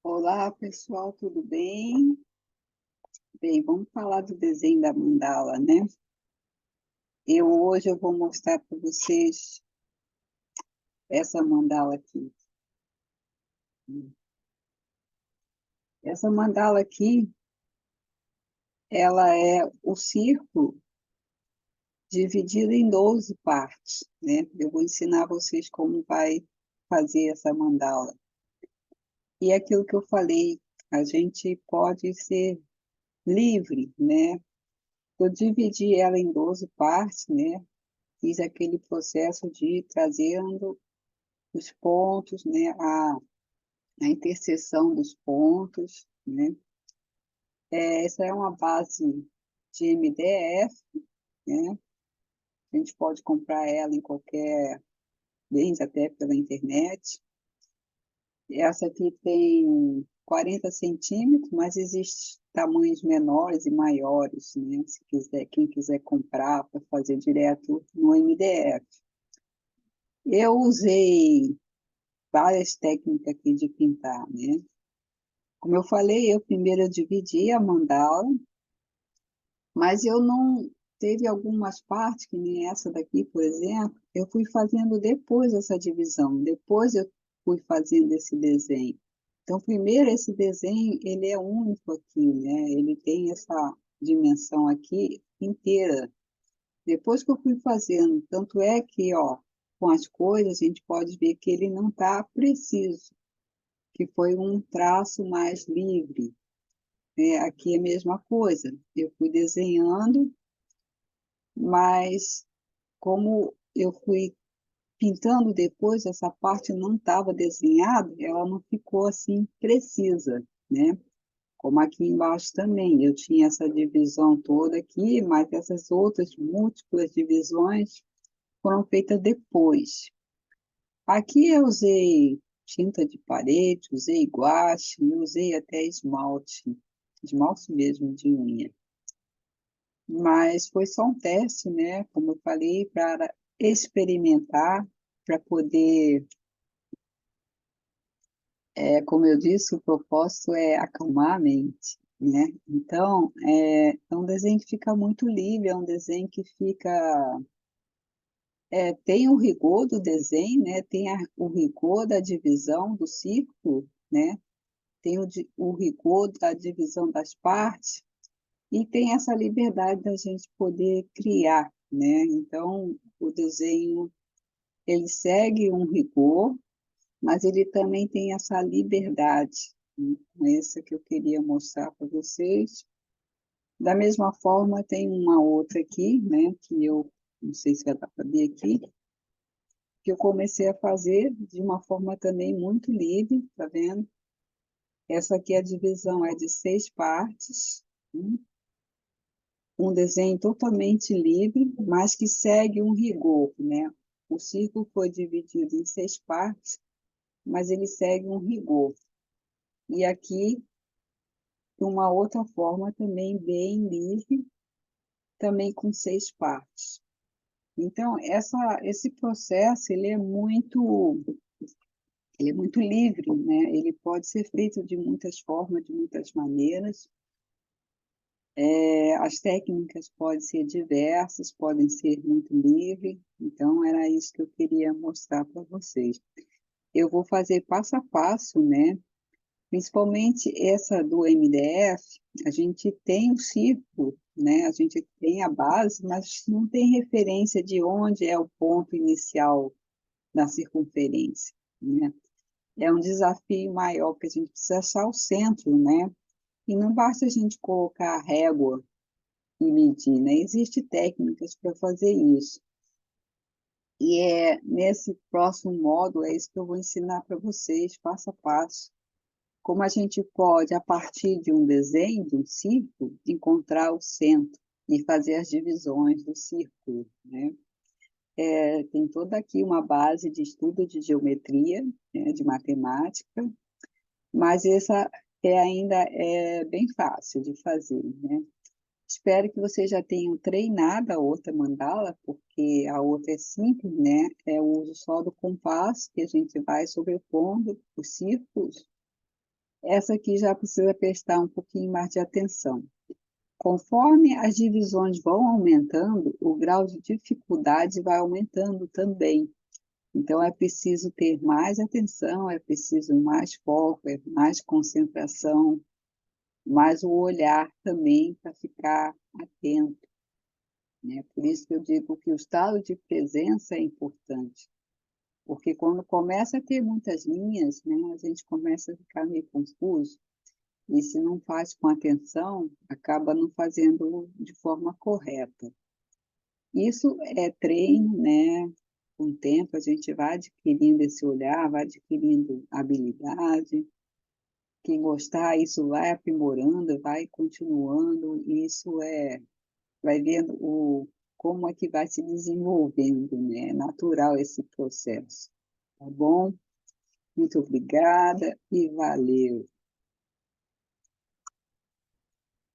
Olá, pessoal, tudo bem? Bem, vamos falar do desenho da mandala, né? Hoje eu vou mostrar para vocês essa mandala aqui. Essa mandala aqui, ela é o círculo dividido em 12 partes, né? Eu vou ensinar vocês como vai fazer essa mandala. E é aquilo que eu falei, a gente pode ser livre, né? Eu dividi ela em 12 partes, né? Fiz aquele processo de ir trazendo os pontos, né, a interseção dos pontos, né. Essa é uma base de MDF, né, a gente pode comprar ela em qualquer, vende até pela internet. Essa aqui tem 40 centímetros, mas existem tamanhos menores e maiores, né, se quiser, quem quiser comprar para fazer direto no MDF. Eu usei várias técnicas aqui de pintar, né. Como eu falei, eu primeiro dividi a mandala, mas eu não teve algumas partes, que nem essa daqui, por exemplo, eu fui fazendo depois essa divisão, depois eu fui fazendo esse desenho. Então, primeiro, esse desenho, ele é único aqui, né? Ele tem essa dimensão aqui inteira. Depois que eu fui fazendo, tanto é que, ó, com as cores, a gente pode ver que ele não está preciso, que foi um traço mais livre. Aqui é a mesma coisa. Eu fui desenhando, mas como eu fui pintando depois, essa parte não estava desenhada, ela não ficou assim precisa, né? Como aqui embaixo também, eu tinha essa divisão toda aqui, mas essas outras múltiplas divisões foram feitas depois. Aqui eu usei tinta de parede, usei guache e usei até esmalte, esmalte mesmo de unha. Mas foi só um teste, né? Como eu falei, para experimentar, para poder, como eu disse, o propósito é acalmar a mente, né? Então, é um desenho que fica muito livre, é um desenho que fica, tem o rigor do desenho, né? Tem o rigor da divisão do círculo, né? Tem o rigor da divisão das partes, e tem essa liberdade da gente poder criar, né? Então, o desenho ele segue um rigor, mas ele também tem essa liberdade, né? Essa que eu queria mostrar para vocês. Da mesma forma, tem uma outra aqui, né? Que eu não sei se vai dar para ver aqui, que eu comecei a fazer de uma forma também muito livre, tá vendo? Essa aqui a divisão é de 6 partes, né? Um desenho totalmente livre, mas que segue um rigor, né? O círculo foi dividido em 6 partes, mas ele segue um rigor. E aqui, de uma outra forma, também bem livre, também com 6 partes. Então, esse processo, ele é muito livre, né? Ele pode ser feito de muitas formas, de muitas maneiras. As técnicas podem ser diversas, podem ser muito livres. Então, era isso que eu queria mostrar para vocês. Eu vou fazer passo a passo, né? Principalmente essa do MDF, a gente tem o círculo, né? A gente tem a base, mas não tem referência de onde é o ponto inicial da circunferência, né? É um desafio maior, porque a gente precisa achar o centro, né? E não basta a gente colocar a régua e medir, né? Existem técnicas para fazer isso. E nesse próximo módulo, é isso que eu vou ensinar para vocês, passo a passo. Como a gente pode, a partir de um desenho, de um círculo, encontrar o centro e fazer as divisões do círculo, né? Tem toda aqui uma base de estudo de geometria, né, de matemática, mas essa ainda é bem fácil de fazer, né? Espero que vocês já tenham treinado a outra mandala, porque a outra é simples, né? É o uso só do compasso, que a gente vai sobrepondo os círculos Essa aqui já precisa prestar um pouquinho mais de atenção. Conforme as divisões vão aumentando, o grau de dificuldade vai aumentando também. Então, é preciso ter mais atenção, é preciso mais foco, é mais concentração, mais o olhar também para ficar atento, né? Por isso que eu digo que o estado de presença é importante, porque quando começa a ter muitas linhas, né, a gente começa a ficar meio confuso, e se não faz com atenção, acaba não fazendo de forma correta. Isso é treino, né? Com o tempo a gente vai adquirindo esse olhar, vai adquirindo habilidade. Quem gostar, isso vai aprimorando, vai continuando, e isso vai vendo como é que vai se desenvolvendo, né? É natural esse processo. Tá bom? Muito obrigada e valeu.